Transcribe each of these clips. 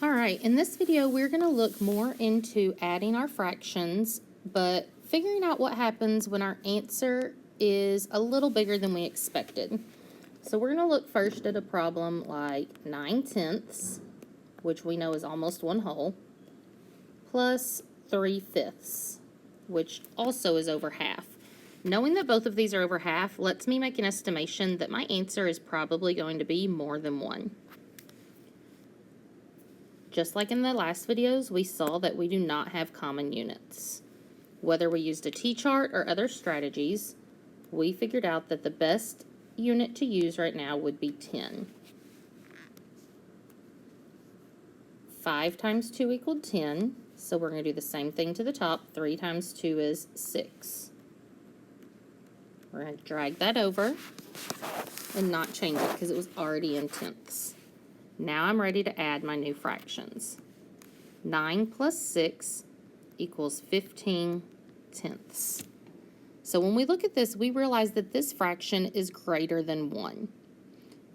All right, in this video, we're going to look more into adding our fractions, but figuring out what happens when our answer is a little bigger than we expected. So we're going to look first at a problem like 9/10, which we know is almost 1 whole, plus 3/5, which also is over half. Knowing that both of these are over half lets me make an estimation that my answer is probably going to be more than 1. Just like in the last videos, we saw that we do not have common units. Whether we used a T-chart or other strategies, we figured out that the best unit to use right now would be 10. 5 times 2 equaled 10, so we're going to do the same thing to the top. 3 times 2 is 6. We're going to drag that over and not change it because it was already in tenths. Now I'm ready to add my new fractions. 9 plus 6 equals 15 tenths. So when we look at this, we realize that this fraction is greater than 1.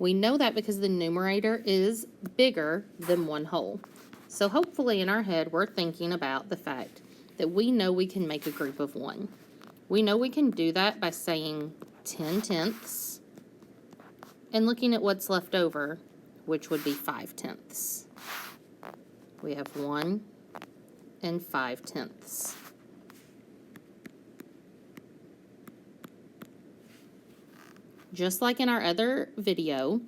We know that because the numerator is bigger than 1 whole. So hopefully in our head, we're thinking about the fact that we know we can make a group of 1. We know we can do that by saying 10 tenths and looking at what's left over, which would be 5 tenths. We have 1 and 5 tenths. Just like in our other video,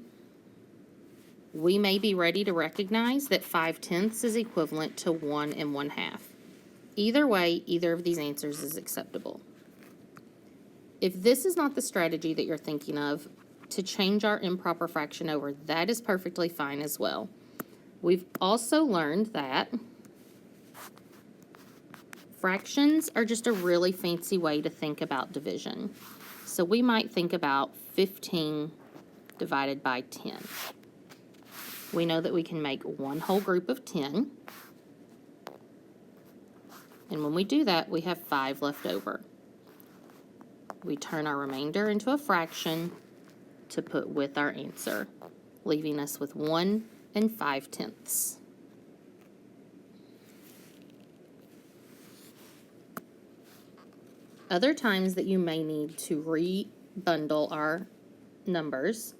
we may be ready to recognize that 5 tenths is equivalent to 1 1/2. Either way, either of these answers is acceptable. If this is not the strategy that you're thinking of to change our improper fraction over, that is perfectly fine as well. We've also learned that fractions are just a really fancy way to think about division. So we might think about 15 divided by 10. We know that we can make 1 whole group of 10. And when we do that, we have 5 left over. We turn our remainder into a fraction to put with our answer, leaving us with 1 and 5 tenths. Other times that you may need to rebundle our numbers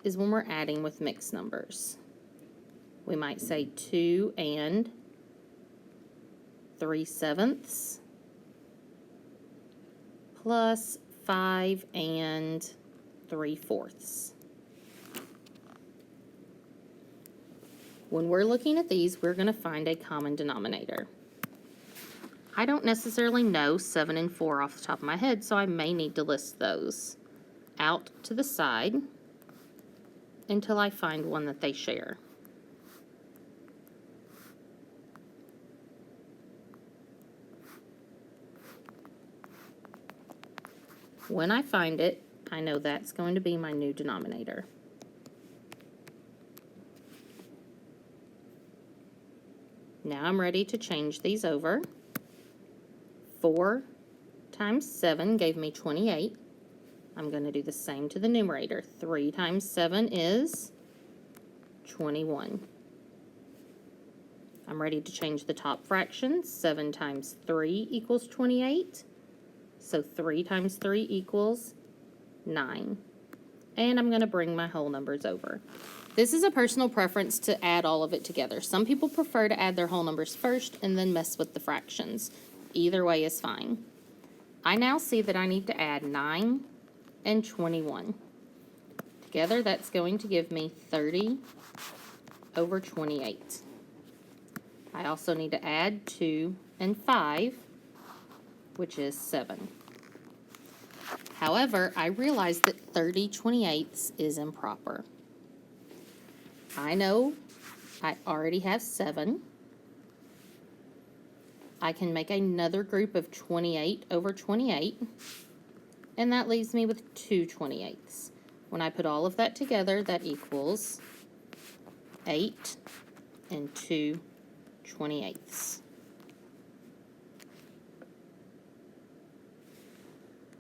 is when we're adding with mixed numbers. We might say 2 and 3/7 plus 5 and 3/4. When we're looking at these, we're going to find a common denominator. I don't necessarily know 7 and 4 off the top of my head, so I may need to list those out to the side until I find one that they share. When I find it, I know that's going to be my new denominator. Now I'm ready to change these over. 4 times 7 gave me 28. I'm going to do the same to the numerator. 3 times 7 is 21. I'm ready to change the top fraction. 7 times 3 equals 28. So 3 times 3 equals 9. And I'm going to bring my whole numbers over. This is a personal preference to add all of it together. Some people prefer to add their whole numbers first and then mess with the fractions. Either way is fine. I now see that I need to add 9 and 21. Together, that's going to give me 30 over 28. I also need to add 2 and 5, which is 7. However, I realize that 30/28 is improper. I know I already have 7. I can make another group of 28 over 28, and that leaves me with 2 28ths. When I put all of that together, that equals 8 and 2 28ths.